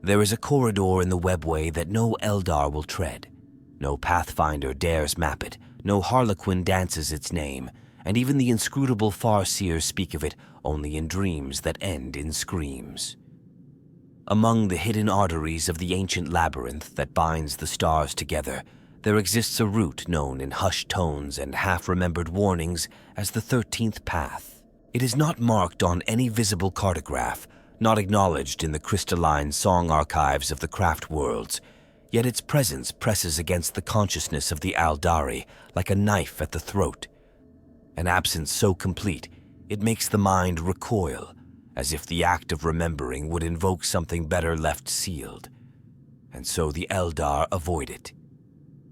There is a corridor in the Webway that no Eldar will tread. No Pathfinder dares map it, no Harlequin dances its name, and even the inscrutable Farseers speak of it only in dreams that end in screams. Among the hidden arteries of the ancient labyrinth that binds the stars together, there exists a route known in hushed tones and half-remembered warnings as the 13th Path. It is not marked on any visible cartograph, not acknowledged in the crystalline song archives of the craft worlds, yet its presence presses against the consciousness of the Eldari like a knife at the throat. An absence so complete, it makes the mind recoil, as if the act of remembering would invoke something better left sealed. And so the Eldar avoid it.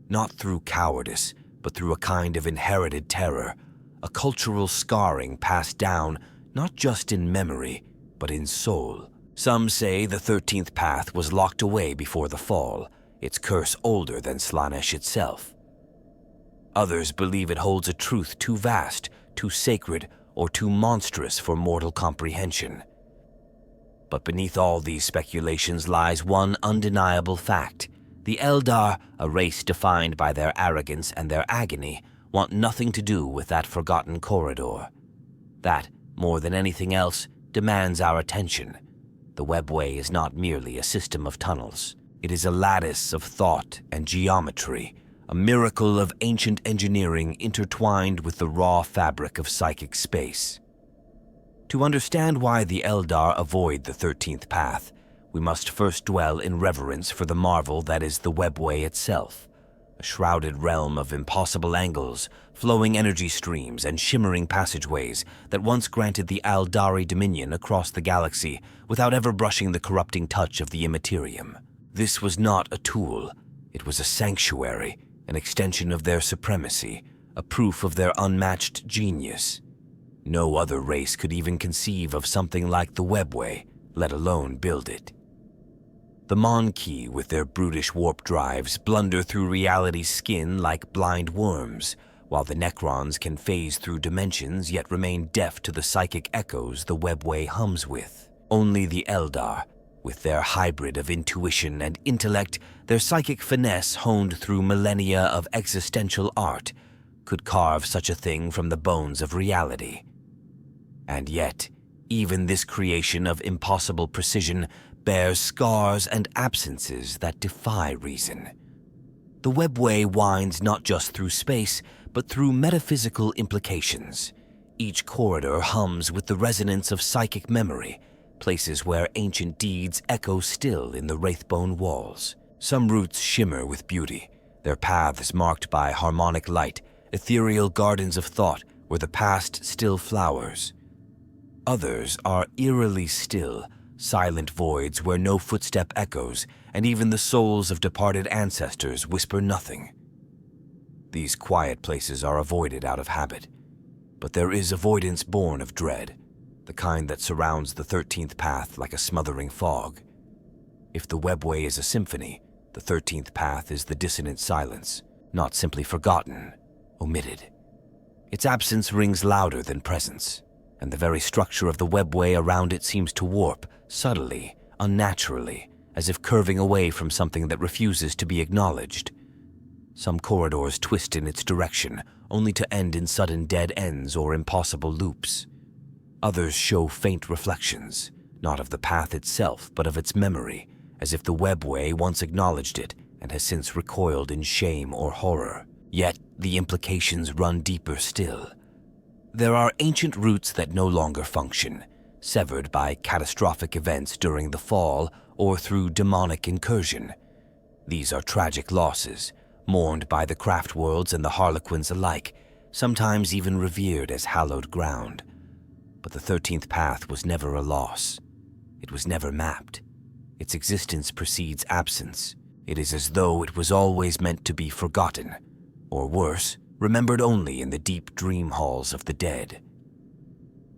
Not through cowardice, but through a kind of inherited terror, a cultural scarring passed down not just in memory, but in soul. Some say the 13th Path was locked away before the Fall, its curse older than Slaanesh itself. Others believe it holds a truth too vast, too sacred, or too monstrous for mortal comprehension. But beneath all these speculations lies one undeniable fact. The Eldar, a race defined by their arrogance and their agony, want nothing to do with that forgotten corridor. That, more than anything else, demands our attention. The Webway is not merely a system of tunnels. It is a lattice of thought and geometry, a miracle of ancient engineering intertwined with the raw fabric of psychic space. To understand why the Eldar avoid the 13th Path, we must first dwell in reverence for the marvel that is the Webway itself, a shrouded realm of impossible angles, flowing energy streams, and shimmering passageways that once granted the Eldari dominion across the galaxy without ever brushing the corrupting touch of the Immaterium. This was not a tool, it was a sanctuary, an extension of their supremacy, a proof of their unmatched genius. No other race could even conceive of something like the Webway, let alone build it. The Monkey, with their brutish warp drives, blunder through reality's skin like blind worms, while the Necrons can phase through dimensions yet remain deaf to the psychic echoes the Webway hums with. Only the Eldar, with their hybrid of intuition and intellect, their psychic finesse honed through millennia of existential art, could carve such a thing from the bones of reality. And yet, even this creation of impossible precision bears scars and absences that defy reason. The Webway winds not just through space, but through metaphysical implications. Each corridor hums with the resonance of psychic memory, places where ancient deeds echo still in the wraithbone walls. Some routes shimmer with beauty, their paths marked by harmonic light, ethereal gardens of thought where the past still flowers. Others are eerily still, silent voids where no footstep echoes, and even the souls of departed ancestors whisper nothing. These quiet places are avoided out of habit, but there is avoidance born of dread, the kind that surrounds the 13th Path like a smothering fog. If the Webway is a symphony, the 13th Path is the dissonant silence, not simply forgotten, omitted. Its absence rings louder than presence, and the very structure of the Webway around it seems to warp, subtly, unnaturally, as if curving away from something that refuses to be acknowledged. Some corridors twist in its direction, only to end in sudden dead ends or impossible loops. Others show faint reflections, not of the path itself, but of its memory, as if the Webway once acknowledged it and has since recoiled in shame or horror. Yet the implications run deeper still. There are ancient routes that no longer function, severed by catastrophic events during the Fall or through demonic incursion. These are tragic losses, mourned by the craft worlds and the Harlequins alike, sometimes even revered as hallowed ground. But the 13th Path was never a loss. It was never mapped. Its existence precedes absence. It is as though it was always meant to be forgotten, or worse, remembered only in the deep dream halls of the dead.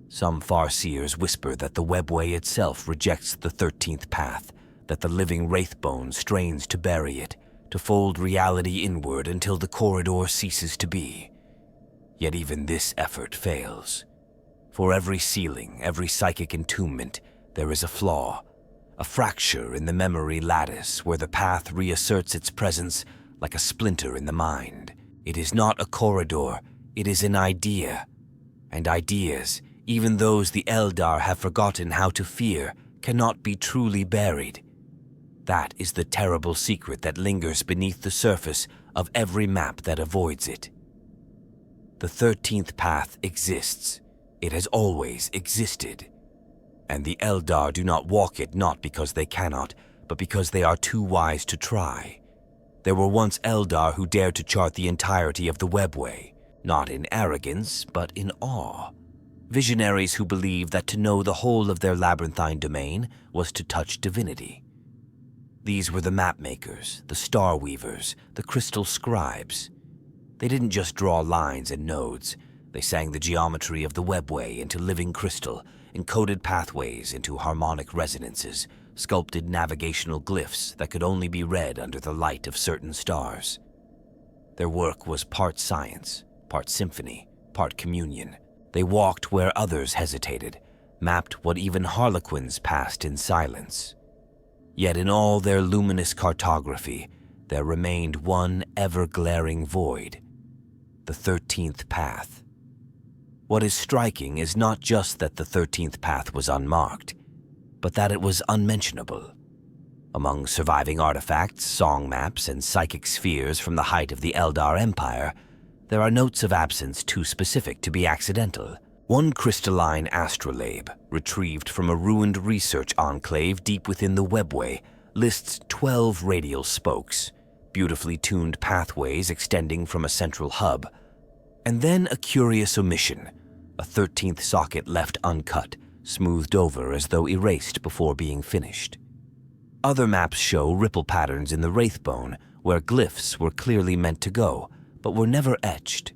Some Farseers whisper that the Webway itself rejects the 13th Path, that the living wraithbone strains to bury it, to fold reality inward until the corridor ceases to be. Yet even this effort fails. For every ceiling, every psychic entombment, there is a flaw, a fracture in the memory lattice where the path reasserts its presence like a splinter in the mind. It is not a corridor, it is an idea. And ideas, even those the Eldar have forgotten how to fear, cannot be truly buried. That is the terrible secret that lingers beneath the surface of every map that avoids it. The 13th path exists. It has always existed. And the Eldar do not walk it not because they cannot, but because they are too wise to try. There were once Eldar who dared to chart the entirety of the Webway, not in arrogance, but in awe. Visionaries who believed that to know the whole of their labyrinthine domain was to touch divinity. These were the mapmakers, the star weavers, the crystal scribes. They didn't just draw lines and nodes. They sang the geometry of the Webway into living crystal, encoded pathways into harmonic resonances, sculpted navigational glyphs that could only be read under the light of certain stars. Their work was part science, part symphony, part communion. They walked where others hesitated, mapped what even harlequins passed in silence. Yet in all their luminous cartography, there remained one ever-glaring void: the 13th path. What is striking is not just that the 13th path was unmarked, but that it was unmentionable. Among surviving artifacts, song maps, and psychic spheres from the height of the Eldar Empire, there are notes of absence too specific to be accidental. One crystalline astrolabe, retrieved from a ruined research enclave deep within the Webway, lists 12 radial spokes, beautifully tuned pathways extending from a central hub. And then a curious omission, a 13th socket left uncut, smoothed over as though erased before being finished. Other maps show ripple patterns in the wraithbone where glyphs were clearly meant to go, but were never etched.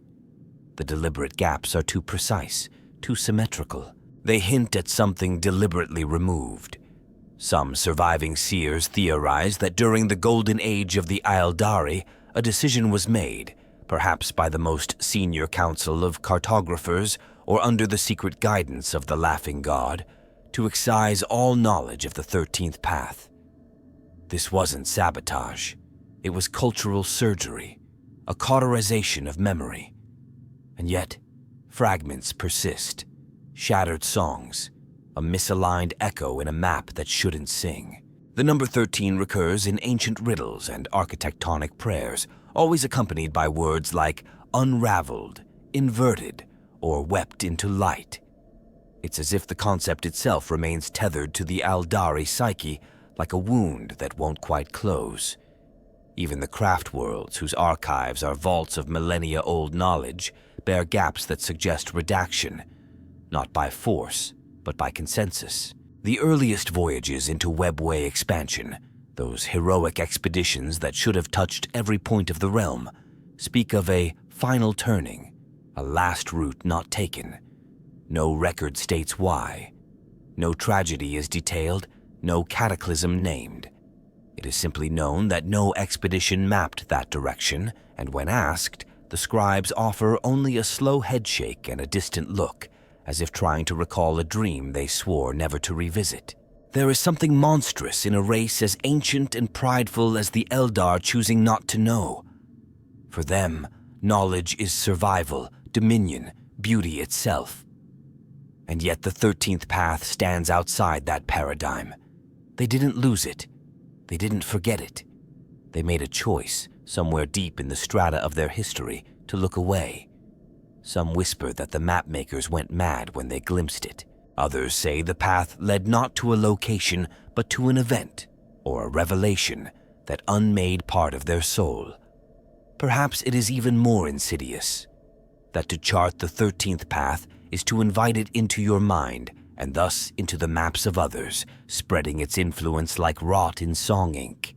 The deliberate gaps are too precise, too symmetrical. They hint at something deliberately removed. Some surviving seers theorize that during the golden age of the Eldari, a decision was made, perhaps by the most senior council of cartographers or under the secret guidance of the Laughing God, to excise all knowledge of the 13th path. This wasn't sabotage. It was cultural surgery, a cauterization of memory. And yet, fragments persist, shattered songs, a misaligned echo in a map that shouldn't sing. The number 13 recurs in ancient riddles and architectonic prayers, always accompanied by words like unraveled, inverted, or wept into light. It's as if the concept itself remains tethered to the Eldari psyche, like a wound that won't quite close. Even the craft worlds, whose archives are vaults of millennia-old knowledge, bear gaps that suggest redaction, not by force, but by consensus. The earliest voyages into Webway expansion, those heroic expeditions that should have touched every point of the realm, speak of a final turning, a last route not taken. No record states why. No tragedy is detailed, no cataclysm named. It is simply known that no expedition mapped that direction, and when asked, the scribes offer only a slow headshake and a distant look, as if trying to recall a dream they swore never to revisit. There is something monstrous in a race as ancient and prideful as the Eldar choosing not to know. For them, knowledge is survival, dominion, beauty itself. And yet the 13th path stands outside that paradigm. They didn't lose it. They didn't forget it. They made a choice, somewhere deep in the strata of their history, to look away. Some whisper that the mapmakers went mad when they glimpsed it. Others say the path led not to a location, but to an event, or a revelation, that unmade part of their soul. Perhaps it is even more insidious, that to chart the 13th path is to invite it into your mind, and thus into the maps of others, spreading its influence like rot in song ink.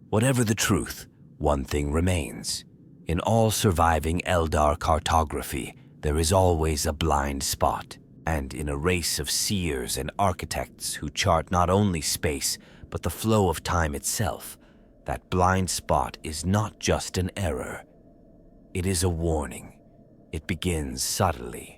Whatever the truth, one thing remains. In all surviving Eldar cartography, there is always a blind spot, and in a race of seers and architects who chart not only space, but the flow of time itself, that blind spot is not just an error. It is a warning. It begins subtly.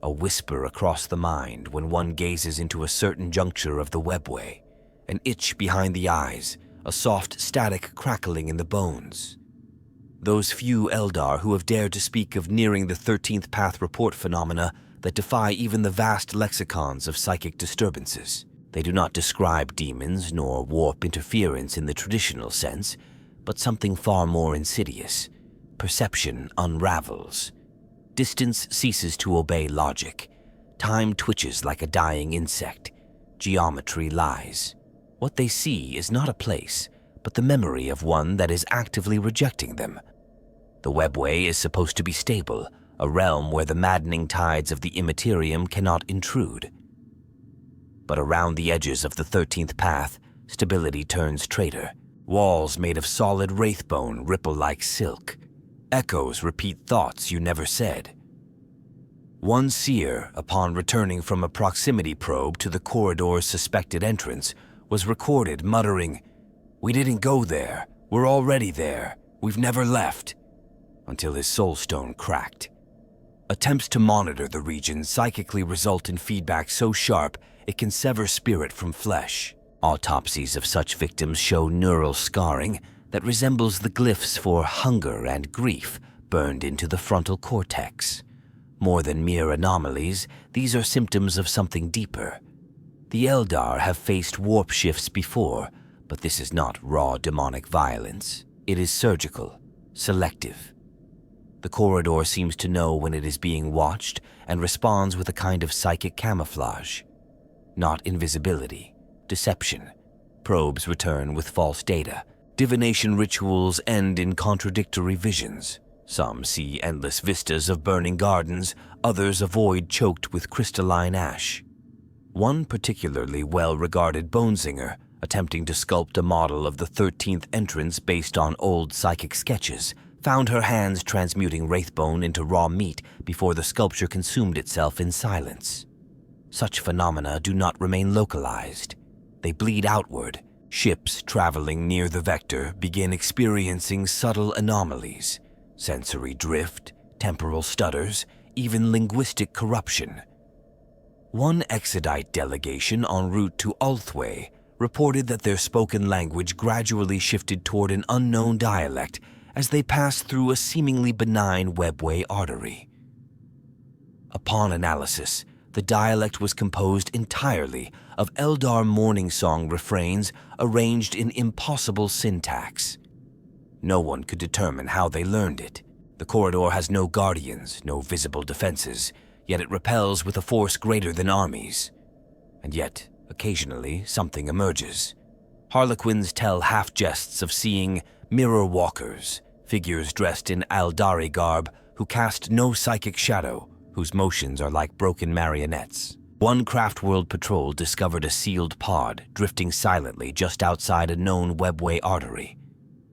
A whisper across the mind when one gazes into a certain juncture of the Webway, an itch behind the eyes, a soft static crackling in the bones. Those few Eldar who have dared to speak of nearing the 13th Path report phenomena that defy even the vast lexicons of psychic disturbances. They do not describe demons nor warp interference in the traditional sense, but something far more insidious. Perception unravels. Distance ceases to obey logic. Time twitches like a dying insect. Geometry lies. What they see is not a place, but the memory of one that is actively rejecting them. The Webway is supposed to be stable, a realm where the maddening tides of the immaterium cannot intrude. But around the edges of the 13th Path, stability turns traitor. Walls made of solid wraithbone ripple like silk. Echoes repeat thoughts you never said. One seer, upon returning from a proximity probe to the corridor's suspected entrance, was recorded muttering, "We didn't go there. We're already there. We've never left," until his soul stone cracked. Attempts to monitor the region psychically result in feedback so sharp it can sever spirit from flesh. Autopsies of such victims show neural scarring that resembles the glyphs for hunger and grief burned into the frontal cortex. More than mere anomalies, these are symptoms of something deeper. The Eldar have faced warp shifts before, but this is not raw demonic violence. It is surgical, selective. The corridor seems to know when it is being watched and responds with a kind of psychic camouflage. Not invisibility, deception. Probes return with false data. Divination rituals end in contradictory visions. Some see endless vistas of burning gardens, others a void choked with crystalline ash. One particularly well-regarded bonesinger, attempting to sculpt a model of the 13th entrance based on old psychic sketches, found her hands transmuting wraithbone into raw meat before the sculpture consumed itself in silence. Such phenomena do not remain localized. They bleed outward. Ships traveling near the vector begin experiencing subtle anomalies, sensory drift, temporal stutters, even linguistic corruption. One Exodite delegation en route to Ulthway reported that their spoken language gradually shifted toward an unknown dialect as they passed through a seemingly benign Webway artery. Upon analysis, the dialect was composed entirely of Eldar morning song refrains arranged in impossible syntax. No one could determine how they learned it. The corridor has no guardians, no visible defenses, yet it repels with a force greater than armies. And yet, occasionally, something emerges. Harlequins tell half-jests of seeing mirror walkers, figures dressed in Eldari garb who cast no psychic shadow, whose motions are like broken marionettes. One Craftworld patrol discovered a sealed pod drifting silently just outside a known Webway artery.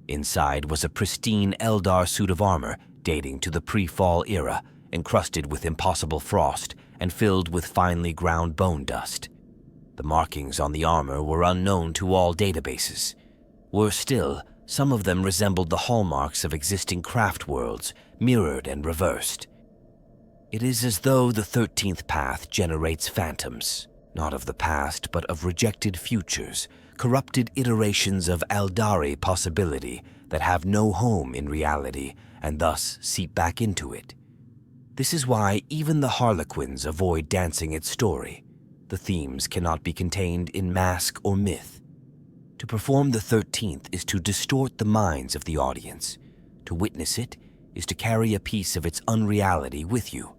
Inside was a pristine Eldar suit of armor dating to the pre-fall era, encrusted with impossible frost and filled with finely ground bone dust. The markings on the armor were unknown to all databases. Worse still, some of them resembled the hallmarks of existing craft worlds, mirrored and reversed. It is as though the 13th Path generates phantoms, not of the past but of rejected futures, corrupted iterations of Eldari possibility that have no home in reality and thus seep back into it. This is why even the Harlequins avoid dancing its story. The themes cannot be contained in mask or myth. To perform the 13th is to distort the minds of the audience. To witness it is to carry a piece of its unreality with you.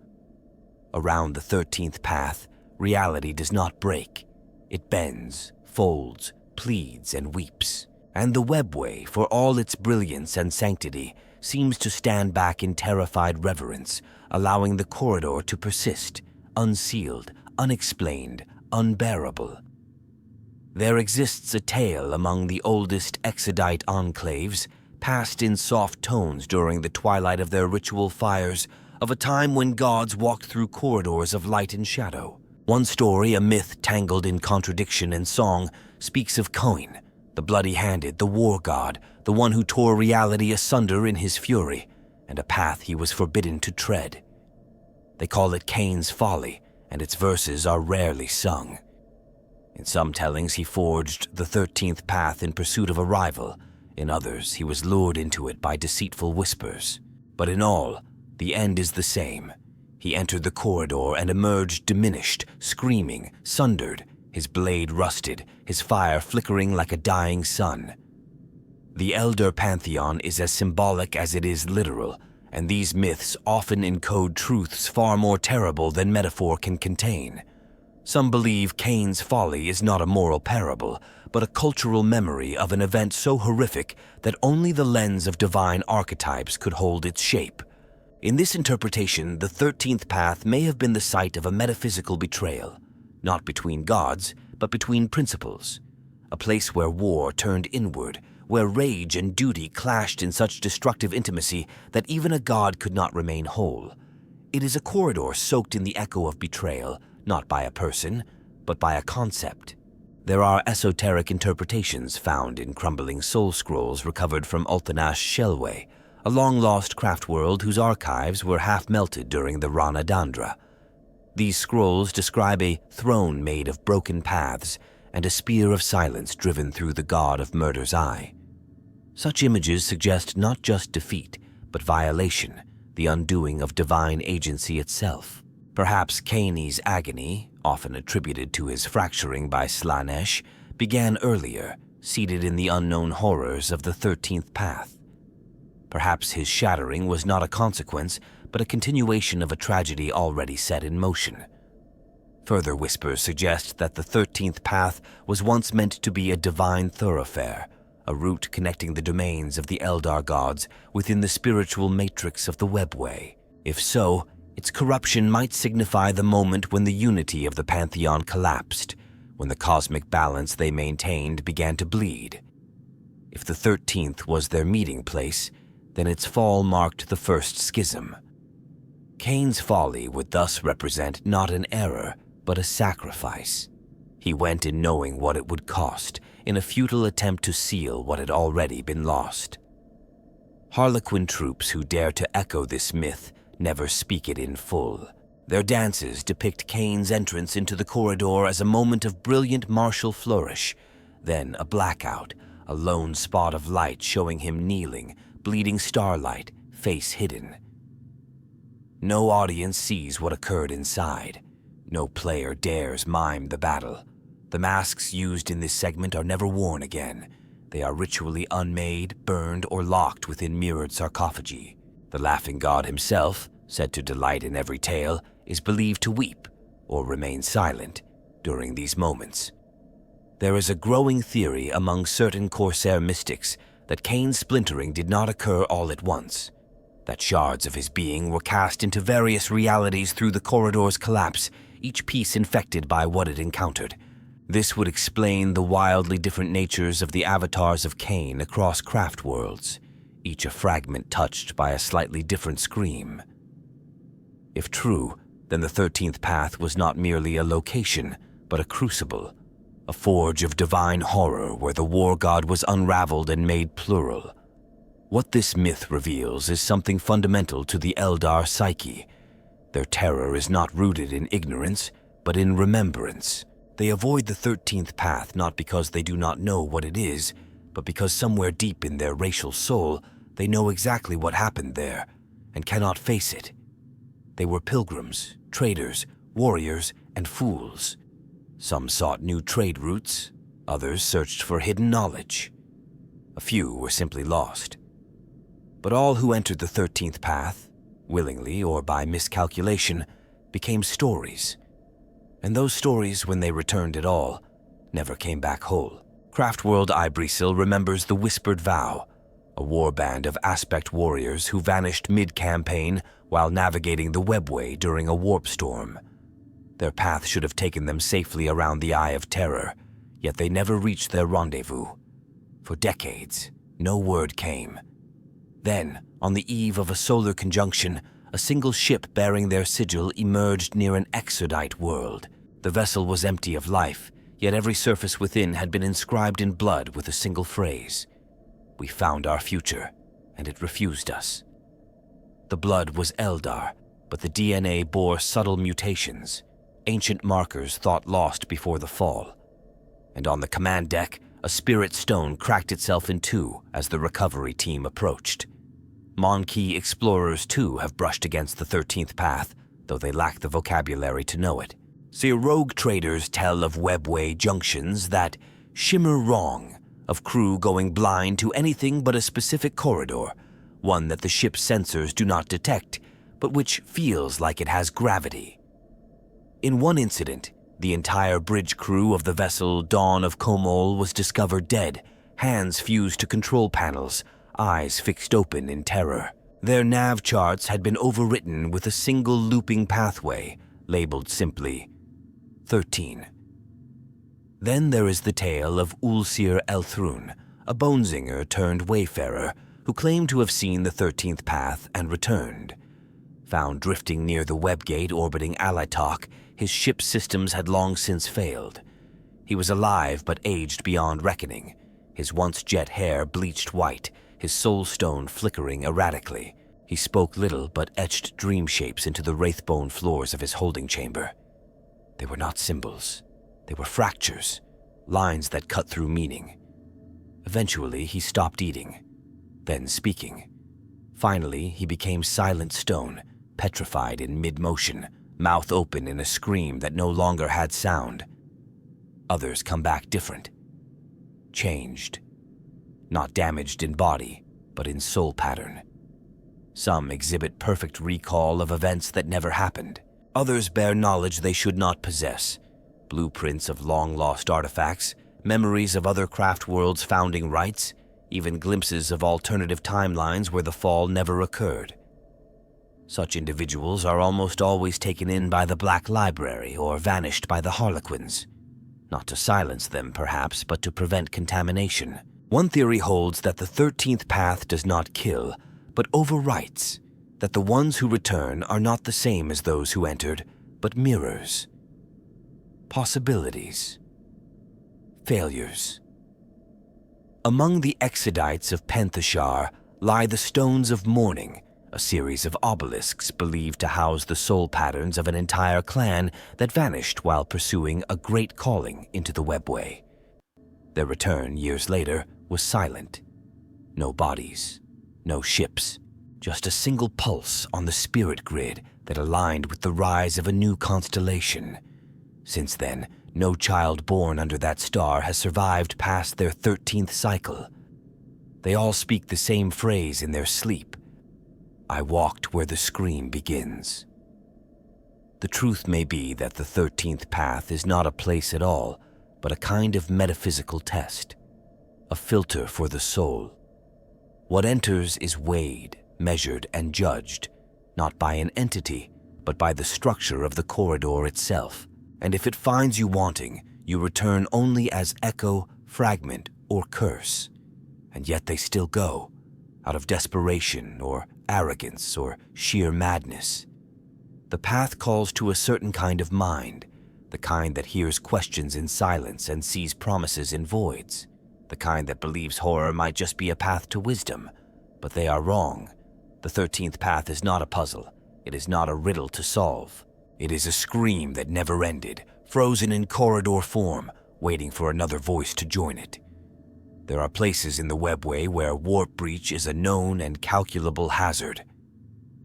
Around the 13th Path, reality does not break. It bends, folds, pleads, and weeps. And the Webway, for all its brilliance and sanctity, seems to stand back in terrified reverence, allowing the corridor to persist, unsealed, unexplained, unbearable. There exists a tale among the oldest Exodite enclaves, passed in soft tones during the twilight of their ritual fires, of a time when gods walked through corridors of light and shadow. One story, a myth tangled in contradiction and song, speaks of Cain, the bloody-handed, the war god, the one who tore reality asunder in his fury, and a path he was forbidden to tread. They call it Cain's folly, and its verses are rarely sung. In some tellings, he forged the 13th path in pursuit of a rival. In others, he was lured into it by deceitful whispers. But in all, the end is the same. He entered the corridor and emerged diminished, screaming, sundered, his blade rusted, his fire flickering like a dying sun. The Eldar pantheon is as symbolic as it is literal, and these myths often encode truths far more terrible than metaphor can contain. Some believe Cain's folly is not a moral parable, but a cultural memory of an event so horrific that only the lens of divine archetypes could hold its shape. In this interpretation, the 13th path may have been the site of a metaphysical betrayal, not between gods, but between principles. A place where war turned inward, where rage and duty clashed in such destructive intimacy that even a god could not remain whole. It is a corridor soaked in the echo of betrayal, not by a person, but by a concept. There are esoteric interpretations found in crumbling soul scrolls recovered from Ultanash Shellway, a long-lost craft world whose archives were half-melted during the Rana Dandra. These scrolls describe a throne made of broken paths and a spear of silence driven through the god of murder's eye. Such images suggest not just defeat, but violation, the undoing of divine agency itself. Perhaps Cain's agony, often attributed to his fracturing by Slanesh, began earlier, seated in the unknown horrors of the 13th path. Perhaps his shattering was not a consequence, but a continuation of a tragedy already set in motion. Further whispers suggest that the 13th path was once meant to be a divine thoroughfare, a route connecting the domains of the Eldar gods within the spiritual matrix of the Webway. If so, its corruption might signify the moment when the unity of the pantheon collapsed, when the cosmic balance they maintained began to bleed. If the 13th was their meeting place, then its fall marked the first schism. Cain's folly would thus represent not an error, but a sacrifice. He went in knowing what it would cost, in a futile attempt to seal what had already been lost. Harlequin troops who dare to echo this myth never speak it in full. Their dances depict Cain's entrance into the corridor as a moment of brilliant martial flourish, then a blackout, a lone spot of light showing him kneeling, bleeding starlight, face hidden. No audience sees what occurred inside. No player dares mime the battle. The masks used in this segment are never worn again. They are ritually unmade, burned, or locked within mirrored sarcophagi. The laughing god himself, said to delight in every tale, is believed to weep, or remain silent, during these moments. There is a growing theory among certain Corsair mystics that Cain's splintering did not occur all at once, that shards of his being were cast into various realities through the corridor's collapse, each piece infected by what it encountered. This would explain the wildly different natures of the avatars of Cain across craft worlds, each a fragment touched by a slightly different scream. If true, then the 13th path was not merely a location, but a crucible, a forge of divine horror where the war god was unraveled and made plural. What this myth reveals is something fundamental to the Eldar psyche. Their terror is not rooted in ignorance, but in remembrance. They avoid the 13th path not because they do not know what it is, but because somewhere deep in their racial soul, they know exactly what happened there, and cannot face it. They were pilgrims, traders, warriors, and fools. Some sought new trade routes, others searched for hidden knowledge. A few were simply lost. But all who entered the 13th path, willingly or by miscalculation, became stories. And those stories, when they returned at all, never came back whole. Craftworld Ibresil remembers the Whispered Vow, a warband of aspect warriors who vanished mid-campaign while navigating the Webway during a warp storm. Their path should have taken them safely around the Eye of Terror, yet they never reached their rendezvous. For decades, no word came. Then, on the eve of a solar conjunction, a single ship bearing their sigil emerged near an exodite world. The vessel was empty of life, yet every surface within had been inscribed in blood with a single phrase. We found our future, and it refused us. The blood was Eldar, but the DNA bore subtle mutations, ancient markers thought lost before the fall. and on the command deck, a spirit stone cracked itself in two as the recovery team approached. Monkey explorers too have brushed against the 13th path, though they lack the vocabulary to know it. See, rogue traders tell of Webway junctions that shimmer wrong, of crew going blind to anything but a specific corridor, one that the ship's sensors do not detect, but which feels like it has gravity. In one incident, the entire bridge crew of the vessel Dawn of Komol was discovered dead, hands fused to control panels, eyes fixed open in terror. Their nav charts had been overwritten with a single looping pathway, labeled simply 13. Then there is the tale of Ulsir Elthrun, a bonezinger turned wayfarer who claimed to have seen the 13th path and returned. Found drifting near the webgate orbiting Alatok, his ship's systems had long since failed. He was alive but aged beyond reckoning, his once jet hair bleached white, his soul stone flickering erratically. He spoke little but etched dream shapes into the wraithbone floors of his holding chamber. They were not symbols. They were fractures, lines that cut through meaning. Eventually, he stopped eating, then speaking. Finally, he became silent stone, petrified in mid-motion, mouth open in a scream that no longer had sound. Others come back different, changed. Not damaged in body, but in soul pattern. Some exhibit perfect recall of events that never happened. Others bear knowledge they should not possess. Blueprints of long-lost artifacts, memories of other craft worlds' founding rites, even glimpses of alternative timelines where the fall never occurred. Such individuals are almost always taken in by the Black Library or vanished by the Harlequins. Not to silence them, perhaps, but to prevent contamination. One theory holds that the 13th path does not kill, but overwrites, that the ones who return are not the same as those who entered, but mirrors. Possibilities. Failures. Among the exodites of Penthashar lie the Stones of Mourning, a series of obelisks believed to house the soul patterns of an entire clan that vanished while pursuing a great calling into the Webway. Their return, years later, was silent. No bodies, no ships, just a single pulse on the spirit grid that aligned with the rise of a new constellation. Since then, no child born under that star has survived past their 13th cycle. They all speak the same phrase in their sleep. I walked where the scream begins. The truth may be that the 13th path is not a place at all, but a kind of metaphysical test, a filter for the soul. What enters is weighed, measured, and judged, not by an entity, but by the structure of the corridor itself. And if it finds you wanting, you return only as echo, fragment, or curse. And yet they still go, out of desperation or arrogance or sheer madness. The path calls to a certain kind of mind, the kind that hears questions in silence and sees promises in voids, the kind that believes horror might just be a path to wisdom. But they are wrong. The 13th path is not a puzzle. It is not a riddle to solve. It is a scream that never ended, frozen in corridor form, waiting for another voice to join it. There are places in the Webway where warp breach is a known and calculable hazard.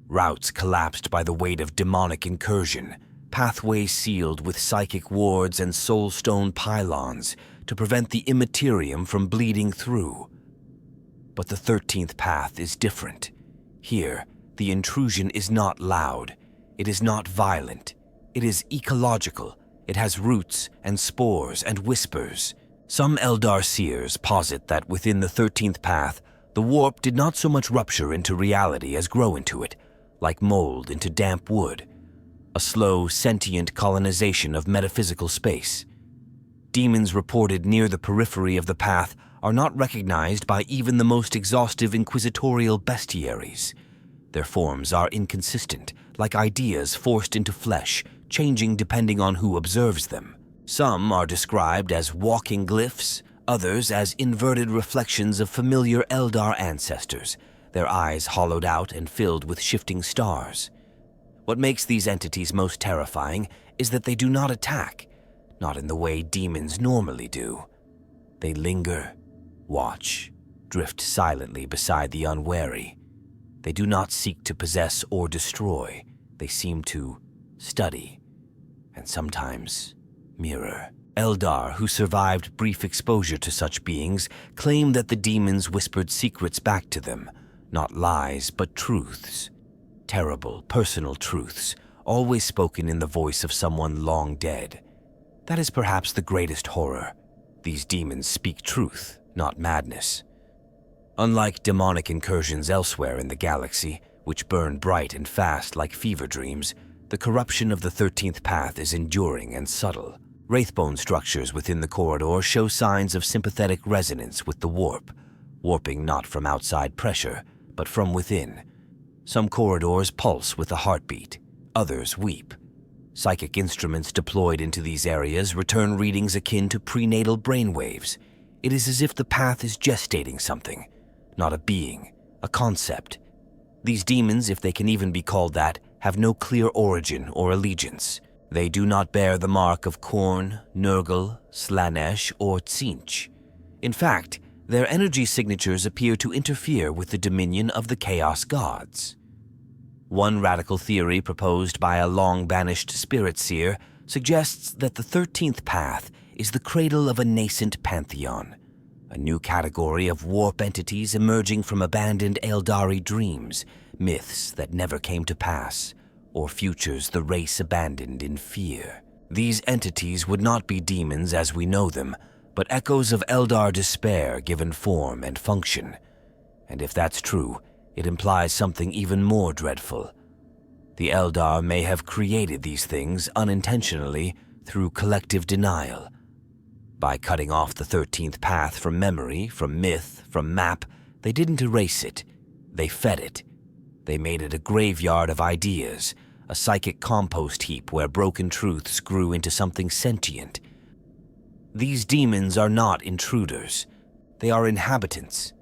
Routes collapsed by the weight of demonic incursion, pathways sealed with psychic wards and soulstone pylons to prevent the immaterium from bleeding through. But the 13th path is different. Here, the intrusion is not loud. It is not violent. It is ecological. It has roots and spores and whispers. Some Eldar seers posit that within the 13th path, the warp did not so much rupture into reality as grow into it, like mold into damp wood. A slow, sentient colonization of metaphysical space. Demons reported near the periphery of the path are not recognized by even the most exhaustive inquisitorial bestiaries. Their forms are inconsistent, like ideas forced into flesh, changing depending on who observes them. Some are described as walking glyphs, others as inverted reflections of familiar Eldar ancestors, their eyes hollowed out and filled with shifting stars. What makes these entities most terrifying is that they do not attack. not in the way demons normally do. They linger, watch, drift silently beside the unwary. They do not seek to possess or destroy. They seem to study, and sometimes mirror. Eldar, who survived brief exposure to such beings, claim that the demons whispered secrets back to them, not lies but truths. Terrible, personal truths, always spoken in the voice of someone long dead. That is perhaps the greatest horror. These demons speak truth, not madness. Unlike demonic incursions elsewhere in the galaxy, which burn bright and fast like fever dreams, the corruption of the 13th Path is enduring and subtle. Wraithbone structures within the corridor show signs of sympathetic resonance with the warp, warping not from outside pressure, but from within. Some corridors pulse with a heartbeat, others weep. Psychic instruments deployed into these areas return readings akin to prenatal brainwaves. It is as if the path is gestating something, not a being, a concept. These demons, if they can even be called that, have no clear origin or allegiance. They do not bear the mark of Khorne, Nurgle, Slanesh, or Tzeentch. In fact, their energy signatures appear to interfere with the dominion of the Chaos Gods. One radical theory proposed by a long-banished spirit seer suggests that the 13th Path is the cradle of a nascent pantheon, a new category of warp entities emerging from abandoned Eldari dreams, myths that never came to pass, or futures the race abandoned in fear. These entities would not be demons as we know them, but echoes of Eldar despair given form and function. And if that's true, it implies something even more dreadful. The Eldar may have created these things unintentionally through collective denial. By cutting off the 13th Path from memory, from myth, from map, they didn't erase it. They fed it. They made it a graveyard of ideas, a psychic compost heap where broken truths grew into something sentient. These demons are not intruders. They are inhabitants,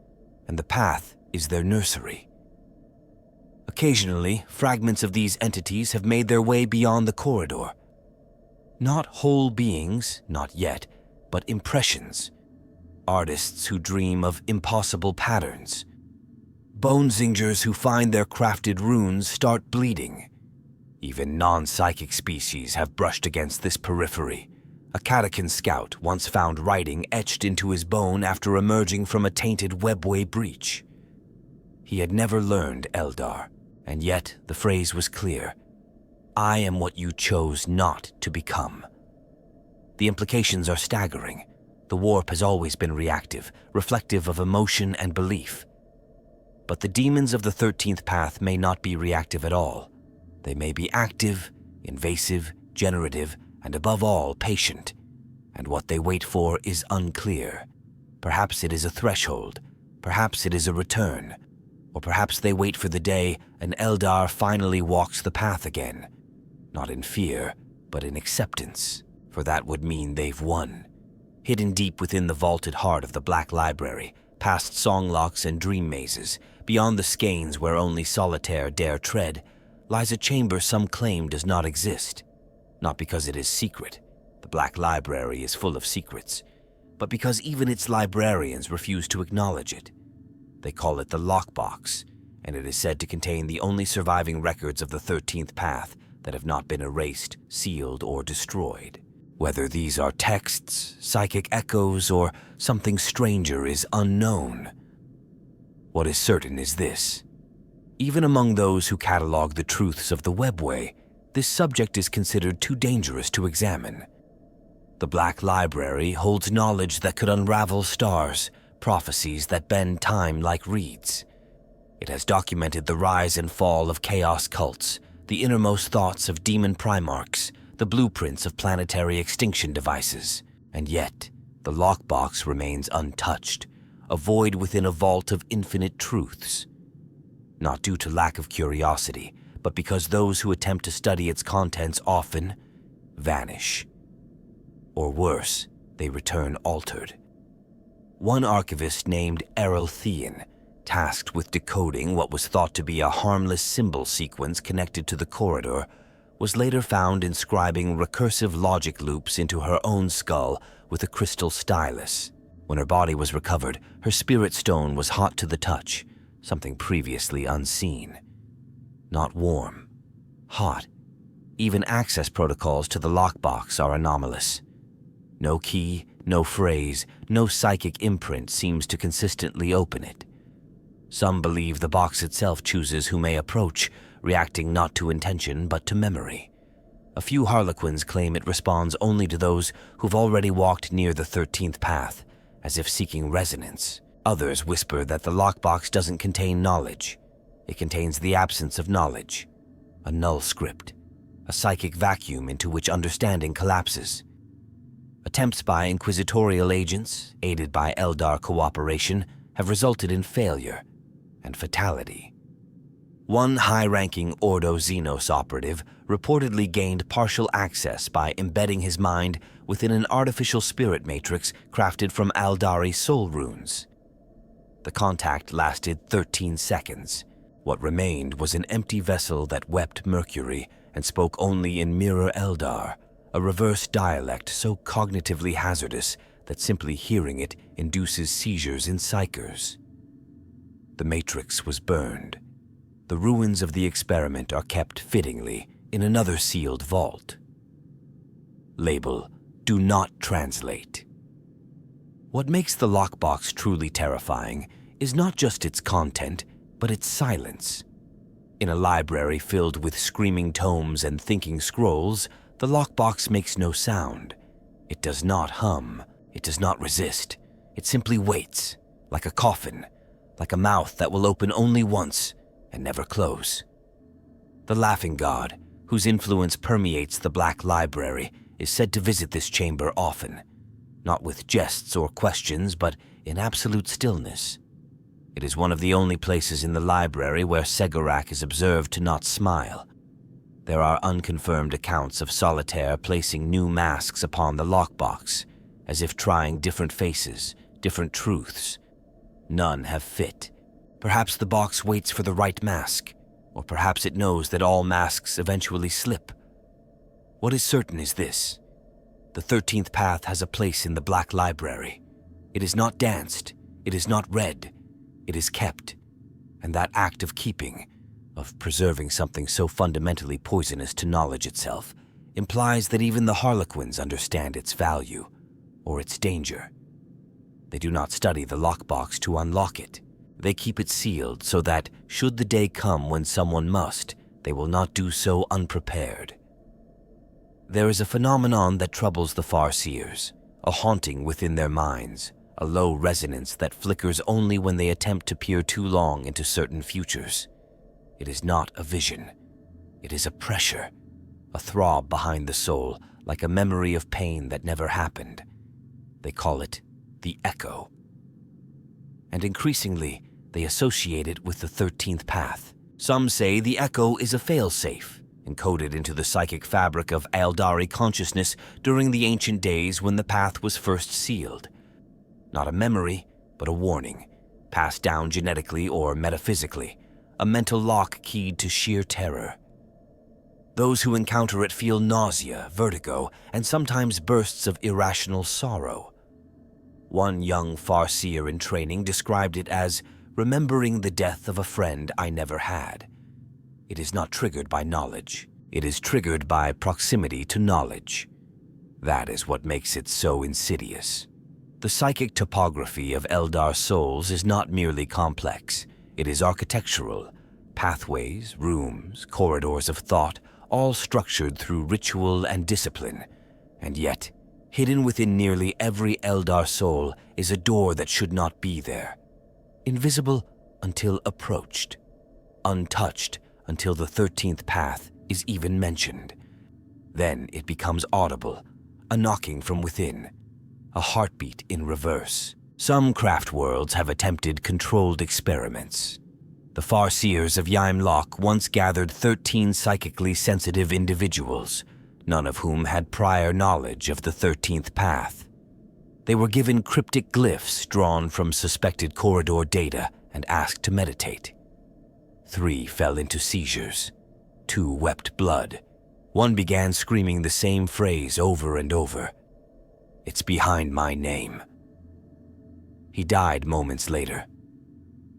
and the path is their nursery. Occasionally, fragments of these entities have made their way beyond the corridor. Not whole beings, not yet, but impressions. Artists who dream of impossible patterns. Bone-zingers who find their crafted runes start bleeding. Even non-psychic species have brushed against this periphery. A Catacan scout once found writing etched into his bone after emerging from a tainted Webway breach. He had never learned Eldar, and yet the phrase was clear. I am what you chose not to become. The implications are staggering. The warp has always been reactive, reflective of emotion and belief. But the demons of the 13th Path may not be reactive at all. They may be active, invasive, generative, and above all, patient. And what they wait for is unclear. Perhaps it is a threshold. Perhaps it is a return. Or perhaps they wait for the day an Eldar finally walks the path again. Not in fear, but in acceptance, for that would mean they've won. Hidden deep within the vaulted heart of the Black Library, past songlocks and dream mazes, beyond the skeins where only solitaire dare tread, lies a chamber some claim does not exist. Not because it is secret. The Black Library is full of secrets, but because even its librarians refuse to acknowledge it. They call it the lockbox, and it is said to contain the only surviving records of the 13th Path that have not been erased, sealed, or destroyed. Whether these are texts, psychic echoes, or something stranger is unknown. What is certain is this. Even among those who catalog the truths of the Webway, this subject is considered too dangerous to examine. The Black Library holds knowledge that could unravel stars, prophecies that bend time like reeds. It has documented the rise and fall of chaos cults, the innermost thoughts of demon primarchs, the blueprints of planetary extinction devices. And yet, the lockbox remains untouched, a void within a vault of infinite truths. Not due to lack of curiosity, but because those who attempt to study its contents often vanish. Or worse, they return altered. One archivist named Errol Thean, tasked with decoding what was thought to be a harmless symbol sequence connected to the corridor, was later found inscribing recursive logic loops into her own skull with a crystal stylus. When her body was recovered, her spirit stone was hot to the touch, something previously unseen. Not warm, hot. Even access protocols to the lockbox are anomalous. No key, no phrase, no psychic imprint seems to consistently open it. Some believe the box itself chooses who may approach, reacting not to intention but to memory. A few Harlequins claim it responds only to those who've already walked near the 13th path, as if seeking resonance. Others whisper that the lockbox doesn't contain knowledge. It contains the absence of knowledge, a null script, a psychic vacuum into which understanding collapses. Attempts by inquisitorial agents, aided by Eldar cooperation, have resulted in failure and fatality. One high-ranking Ordo Xenos operative reportedly gained partial access by embedding his mind within an artificial spirit matrix crafted from Eldari soul runes. The contact lasted 13 seconds. What remained was an empty vessel that wept mercury and spoke only in Mirror Eldar, a reverse dialect so cognitively hazardous that simply hearing it induces seizures in psychers. The matrix was burned. The ruins of the experiment are kept fittingly in another sealed vault. Label, "Do not translate." What makes the lockbox truly terrifying is not just its content, but its silence. In a library filled with screaming tomes and thinking scrolls, the lockbox makes no sound. It does not hum. It does not resist. It simply waits, like a coffin, like a mouth that will open only once and never close. The Laughing God, whose influence permeates the Black Library, is said to visit this chamber often, not with jests or questions, but in absolute stillness. It is one of the only places in the library where Segurak is observed to not smile. There are unconfirmed accounts of Solitaire placing new masks upon the lockbox, as if trying different faces, different truths. None have fit. Perhaps the box waits for the right mask, or perhaps it knows that all masks eventually slip. What is certain is this: the 13th path has a place in the Black Library. It is not danced, it is not read, it is kept. And that act of keeping, of preserving something so fundamentally poisonous to knowledge itself, implies that even the Harlequins understand its value, or its danger. They do not study the lockbox to unlock it. They keep it sealed so that, should the day come when someone must, they will not do so unprepared. There is a phenomenon that troubles the Farseers, a haunting within their minds, a low resonance that flickers only when they attempt to peer too long into certain futures. It is not a vision. It is a pressure, a throb behind the soul, like a memory of pain that never happened. They call it the echo. And increasingly, they associate it with the 13th path. Some say the echo is a failsafe, encoded into the psychic fabric of Eldari consciousness during the ancient days when the path was first sealed. Not a memory, but a warning, passed down genetically or metaphysically, a mental lock keyed to sheer terror. Those who encounter it feel nausea, vertigo, and sometimes bursts of irrational sorrow. One young Farseer in training described it as remembering the death of a friend I never had. It is not triggered by knowledge. It is triggered by proximity to knowledge. That is what makes it so insidious. The psychic topography of Eldar souls is not merely complex. It is architectural. Pathways, rooms, corridors of thought, all structured through ritual and discipline. And yet, hidden within nearly every Eldar soul is a door that should not be there. Invisible until approached. Untouched until the 13th path is even mentioned. Then it becomes audible, a knocking from within, a heartbeat in reverse. Some craft worlds have attempted controlled experiments. The Farseers of Yimlock once gathered 13 psychically sensitive individuals, none of whom had prior knowledge of the 13th path. They were given cryptic glyphs drawn from suspected corridor data and asked to meditate. 3 fell into seizures, 2 wept blood, One began screaming the same phrase over and over. "It's behind my name." He died moments later.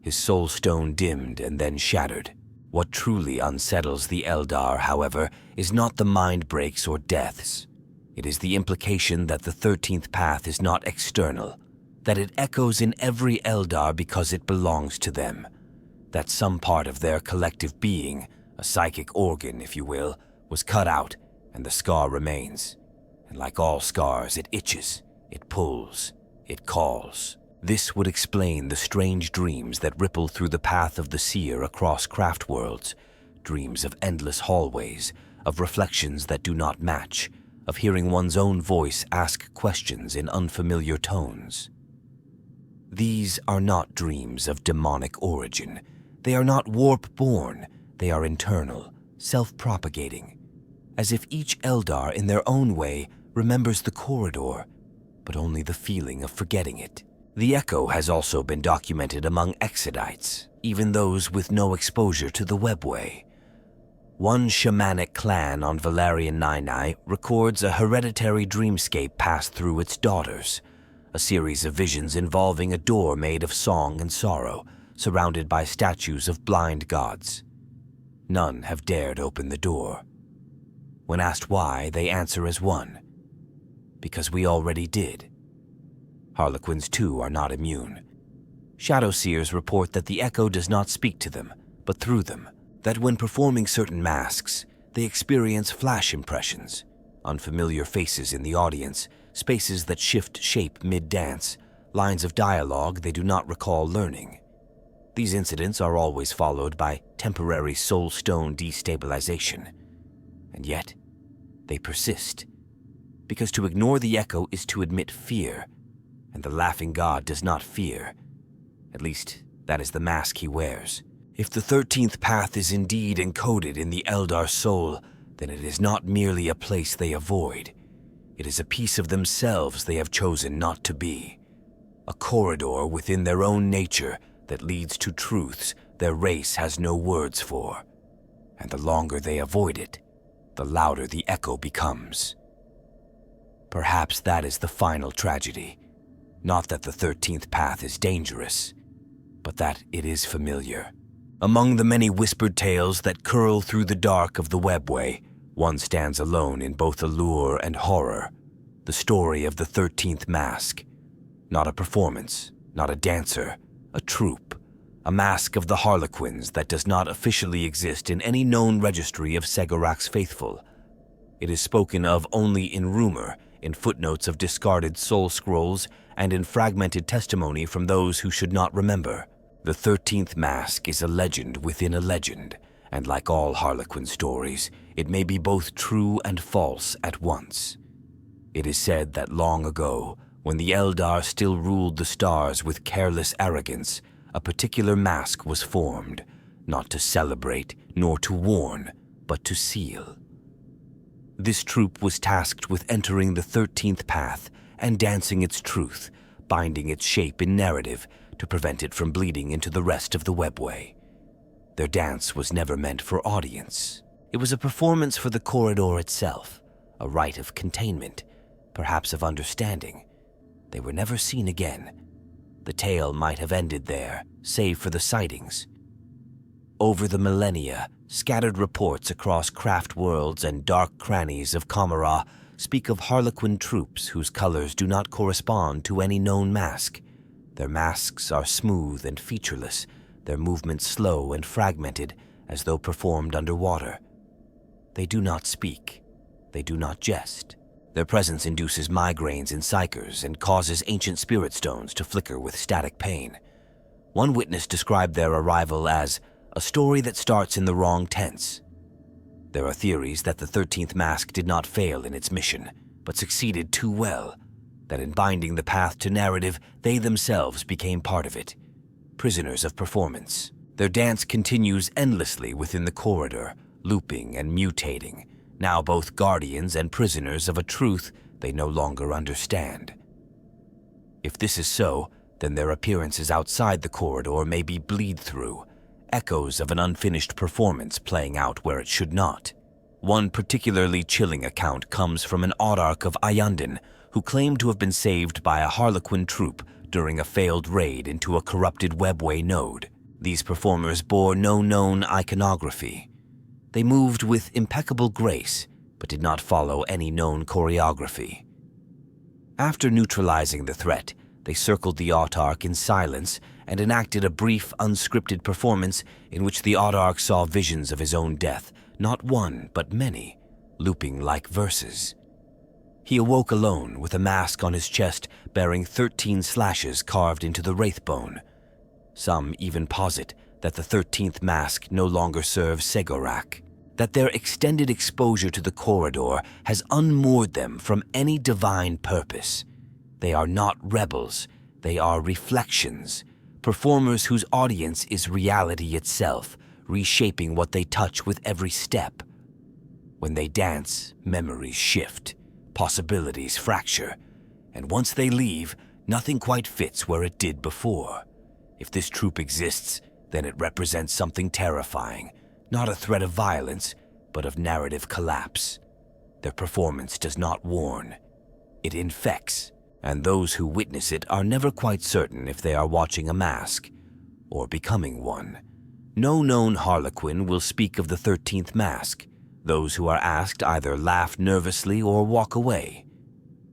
His soul stone dimmed and then shattered. What truly unsettles the Eldar, however, is not the mind breaks or deaths. It is the implication that the 13th path is not external, that it echoes in every Eldar because it belongs to them, that some part of their collective being, a psychic organ, if you will, was cut out and the scar remains. And like all scars, it itches, it pulls, it calls. This would explain the strange dreams that ripple through the path of the seer across craft worlds, dreams of endless hallways, of reflections that do not match, of hearing one's own voice ask questions in unfamiliar tones. These are not dreams of demonic origin. They are not warp-born. They are internal, self-propagating, as if each Eldar in their own way remembers the corridor, but only the feeling of forgetting it. The echo has also been documented among Exodites, even those with no exposure to the Webway. One shamanic clan on Valerian Nini records a hereditary dreamscape passed through its daughters, a series of visions involving a door made of song and sorrow, surrounded by statues of blind gods. None have dared open the door. When asked why, they answer as one: because we already did. Harlequins too are not immune. Shadow Seers report that the echo does not speak to them, but through them, that when performing certain masks, they experience flash impressions, unfamiliar faces in the audience, spaces that shift shape mid-dance, lines of dialogue they do not recall learning. These incidents are always followed by temporary soul stone destabilization. And yet, they persist, because to ignore the echo is to admit fear, and the laughing god does not fear. At least, that is the mask he wears. If the 13th path is indeed encoded in the Eldar soul, then it is not merely a place they avoid. It is a piece of themselves they have chosen not to be. A corridor within their own nature that leads to truths their race has no words for. And the longer they avoid it, the louder the echo becomes. Perhaps that is the final tragedy. Not that the 13th path is dangerous, but that it is familiar. Among the many whispered tales that curl through the dark of the Webway, one stands alone in both allure and horror: the story of the 13th mask. Not a performance, not a dancer, a troupe, a mask of the Harlequins that does not officially exist in any known registry of Segorak's faithful. It is spoken of only in rumor, in footnotes of discarded soul scrolls, and in fragmented testimony from those who should not remember. The 13th mask is a legend within a legend, and like all Harlequin stories, it may be both true and false at once. It is said that long ago, when the Eldar still ruled the stars with careless arrogance, a particular mask was formed, not to celebrate nor to warn, but to seal. This troupe was tasked with entering the 13th path and dancing its truth, binding its shape in narrative to prevent it from bleeding into the rest of the Webway. Their dance was never meant for audience. It was a performance for the corridor itself, a rite of containment, perhaps of understanding. They were never seen again. The tale might have ended there, save for the sightings. Over the millennia, scattered reports across craft worlds and dark crannies of Kamara speak of Harlequin troops whose colors do not correspond to any known mask. Their masks are smooth and featureless, their movements slow and fragmented as though performed underwater. They do not speak. They do not jest. Their presence induces migraines in psychers and causes ancient spirit stones to flicker with static pain. One witness described their arrival as a story that starts in the wrong tense. There are theories that the 13th mask did not fail in its mission, but succeeded too well, that in binding the path to narrative, they themselves became part of it, prisoners of performance. Their dance continues endlessly within the corridor, looping and mutating, now both guardians and prisoners of a truth they no longer understand. If this is so, then their appearances outside the corridor may be bleed-through, echoes of an unfinished performance playing out where it should not. One particularly chilling account comes from an autarch of Ayundin who claimed to have been saved by a Harlequin troop during a failed raid into a corrupted Webway node. These performers bore no known iconography. They moved with impeccable grace, but did not follow any known choreography. After neutralizing the threat, they circled the autarch in silence and enacted a brief, unscripted performance in which the autarch saw visions of his own death, not one, but many, looping like verses. He awoke alone with a mask on his chest bearing 13 slashes carved into the wraithbone. Some even posit that the 13th mask no longer serves Segorak, that their extended exposure to the corridor has unmoored them from any divine purpose. They are not rebels, they are reflections, performers whose audience is reality itself, reshaping what they touch with every step. When they dance, memories shift, possibilities fracture, and once they leave, nothing quite fits where it did before. If this troop exists, then it represents something terrifying, not a threat of violence, but of narrative collapse. Their performance does not warn, it infects, and those who witness it are never quite certain if they are watching a mask or becoming one. No known Harlequin will speak of the 13th mask. Those who are asked either laugh nervously or walk away.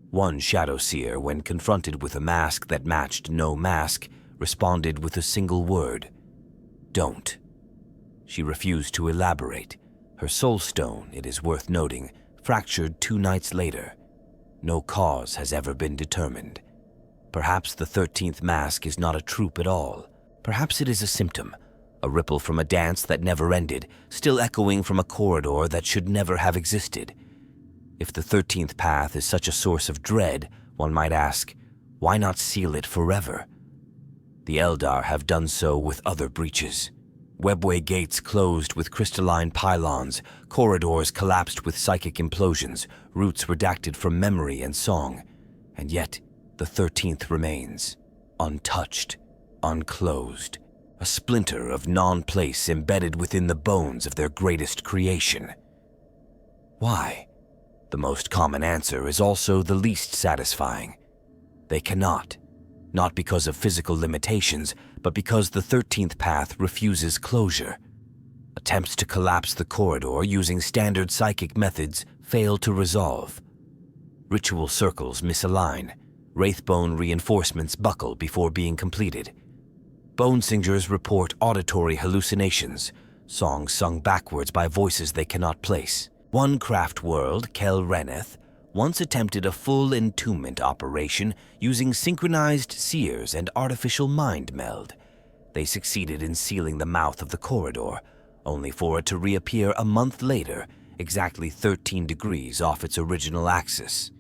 One shadow seer, when confronted with a mask that matched no mask, responded with a single word: "Don't." She refused to elaborate. Her soul stone, it is worth noting, fractured 2 nights later. No cause has ever been determined. Perhaps the 13th mask is not a troop at all. Perhaps it is a symptom, a ripple from a dance that never ended, still echoing from a corridor that should never have existed. If the 13th path is such a source of dread, one might ask, why not seal it forever? The Eldar have done so with other breaches. Webway gates closed with crystalline pylons, corridors collapsed with psychic implosions, roots redacted from memory and song. And yet, the 13th remains, untouched, unclosed, a splinter of non-place embedded within the bones of their greatest creation. Why? The most common answer is also the least satisfying. They cannot. Not because of physical limitations, but because the 13th path refuses closure. Attempts to collapse the corridor using standard psychic methods fail to resolve. Ritual circles misalign. Wraithbone reinforcements buckle before being completed. Bone singers report auditory hallucinations, songs sung backwards by voices they cannot place. One craft world, Kel Reneth, once attempted a full entombment operation using synchronized seers and artificial mind meld. They succeeded in sealing the mouth of the corridor, only for it to reappear a month later, exactly 13 degrees off its original axis.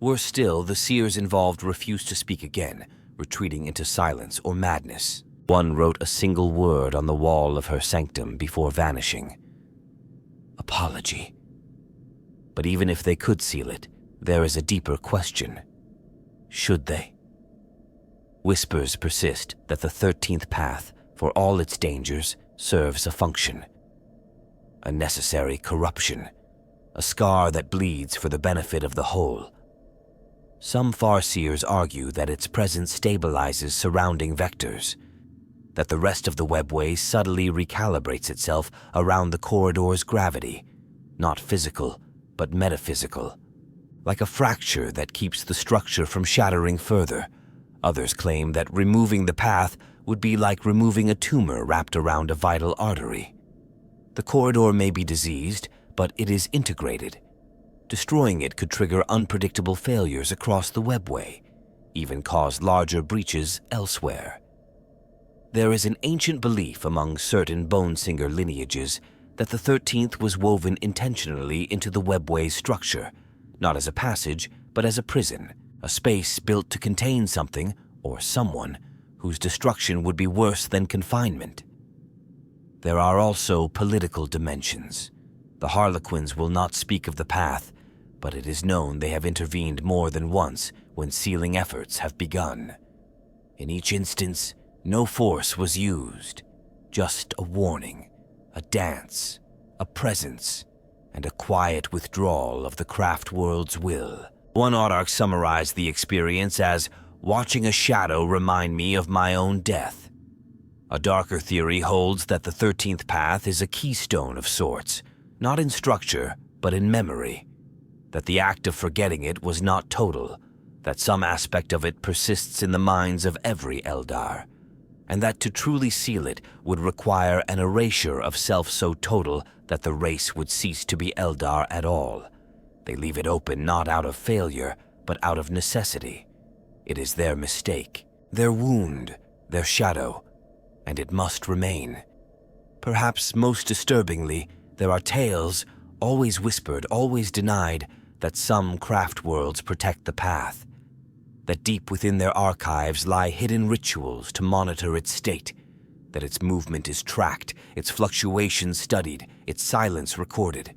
Worse still, the seers involved refused to speak again, retreating into silence or madness. One wrote a single word on the wall of her sanctum before vanishing: apology. But even if they could seal it, there is a deeper question. Should they? Whispers persist that the 13th path, for all its dangers, serves a function. A necessary corruption, a scar that bleeds for the benefit of the whole. Some farseers argue that its presence stabilizes surrounding vectors, that the rest of the Webway subtly recalibrates itself around the corridor's gravity, not physical, but metaphysical, like a fracture that keeps the structure from shattering further. Others claim that removing the path would be like removing a tumor wrapped around a vital artery. The corridor may be diseased, but it is integrated. Destroying it could trigger unpredictable failures across the Webway, even cause larger breaches elsewhere. There is an ancient belief among certain bone singer lineages that the 13th was woven intentionally into the Webway's structure, not as a passage, but as a prison, a space built to contain something, or someone, whose destruction would be worse than confinement. There are also political dimensions. The Harlequins will not speak of the path, but it is known they have intervened more than once when sealing efforts have begun. In each instance, no force was used, just a warning, a dance, a presence, and a quiet withdrawal of the craft world's will. One autarch summarized the experience as watching a shadow remind me of my own death. A darker theory holds that the 13th path is a keystone of sorts, not in structure, but in memory. That the act of forgetting it was not total, that some aspect of it persists in the minds of every Eldar, and that to truly seal it would require an erasure of self so total that the race would cease to be Eldar at all. They leave it open not out of failure, but out of necessity. It is their mistake, their wound, their shadow, and it must remain. Perhaps most disturbingly, there are tales, always whispered, always denied, that some craft worlds protect the path, that deep within their archives lie hidden rituals to monitor its state, that its movement is tracked, its fluctuations studied, its silence recorded,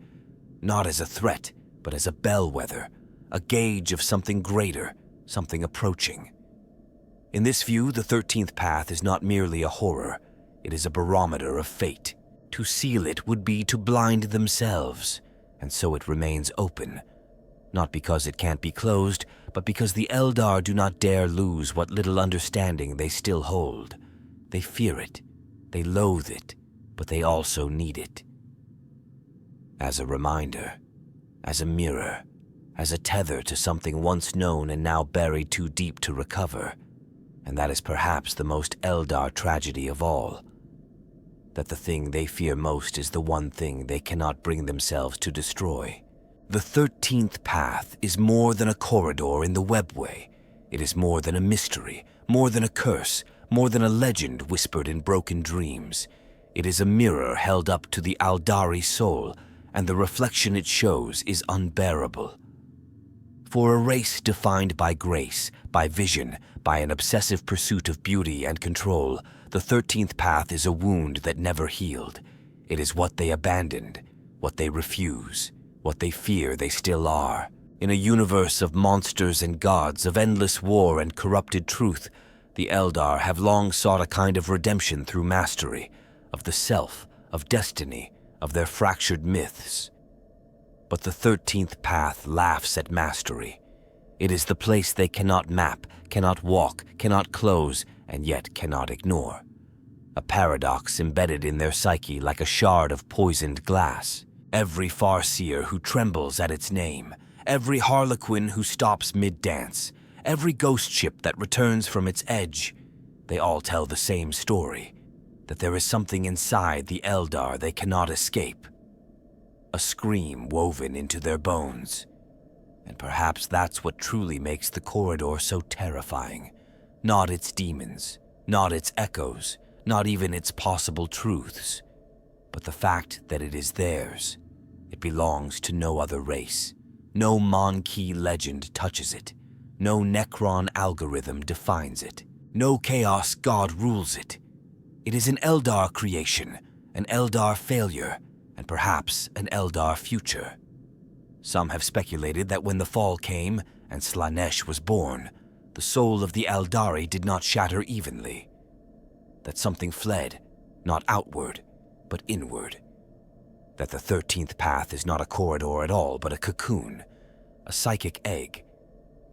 not as a threat, but as a bellwether, a gauge of something greater, something approaching. In this view, the 13th path is not merely a horror, it is a barometer of fate. To seal it would be to blind themselves, and so it remains open. Not because it can't be closed, but because the Eldar do not dare lose what little understanding they still hold. They fear it, they loathe it, but they also need it. As a reminder, as a mirror, as a tether to something once known and now buried too deep to recover. And that is perhaps the most Eldar tragedy of all. That the thing they fear most is the one thing they cannot bring themselves to destroy. The 13th path is more than a corridor in the Webway. It is more than a mystery, more than a curse, more than a legend whispered in broken dreams. It is a mirror held up to the Eldari soul, and the reflection it shows is unbearable. For a race defined by grace, by vision, by an obsessive pursuit of beauty and control, the 13th path is a wound that never healed. It is what they abandoned, what they refuse, what they fear they still are. In a universe of monsters and gods, of endless war and corrupted truth, the Eldar have long sought a kind of redemption through mastery, of the self, of destiny, of their fractured myths. But the 13th path laughs at mastery. It is the place they cannot map, cannot walk, cannot close, and yet cannot ignore. A paradox embedded in their psyche like a shard of poisoned glass. Every farseer who trembles at its name, every harlequin who stops mid-dance, every ghost ship that returns from its edge, they all tell the same story, that there is something inside the Eldar they cannot escape. A scream woven into their bones. And perhaps that's what truly makes the corridor so terrifying. Not its demons, not its echoes, not even its possible truths, but the fact that it is theirs. It belongs to no other race. No Mon-Ki legend touches it. No Necron algorithm defines it. No Chaos God rules it. It is an Eldar creation, an Eldar failure, and perhaps an Eldar future. Some have speculated that when the fall came and Slaanesh was born, the soul of the Eldari did not shatter evenly. That something fled, not outward, but inward. That the 13th path is not a corridor at all, but a cocoon, a psychic egg,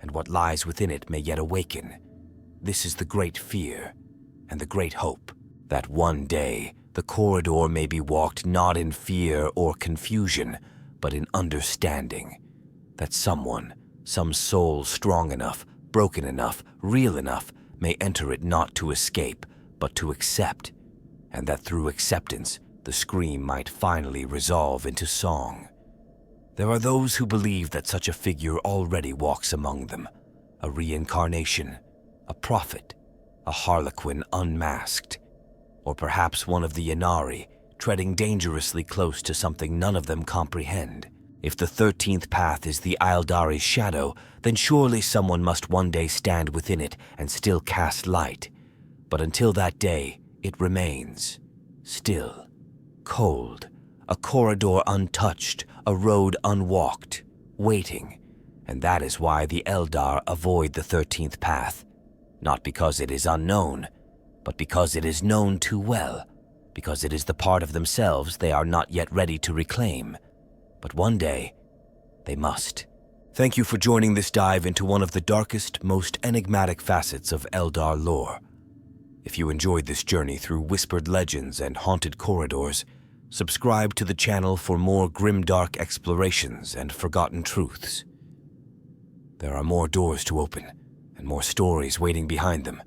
and what lies within it may yet awaken. This is the great fear and the great hope, that one day the corridor may be walked not in fear or confusion, but in understanding. That someone, some soul strong enough, broken enough, real enough, may enter it not to escape, but to accept, and that through acceptance, the scream might finally resolve into song. There are those who believe that such a figure already walks among them, a reincarnation, a prophet, a harlequin unmasked, or perhaps one of the Inari, treading dangerously close to something none of them comprehend. If the 13th path is the Eldari's shadow, then surely someone must one day stand within it and still cast light. But until that day, it remains, still, cold, a corridor untouched, a road unwalked, waiting. And that is why the Eldar avoid the 13th path. Not because it is unknown, but because it is known too well, because it is the part of themselves they are not yet ready to reclaim, but one day, they must. Thank you for joining this dive into one of the darkest, most enigmatic facets of Eldar lore. If you enjoyed this journey through whispered legends and haunted corridors, subscribe to the channel for more grimdark explorations and forgotten truths. There are more doors to open, and more stories waiting behind them.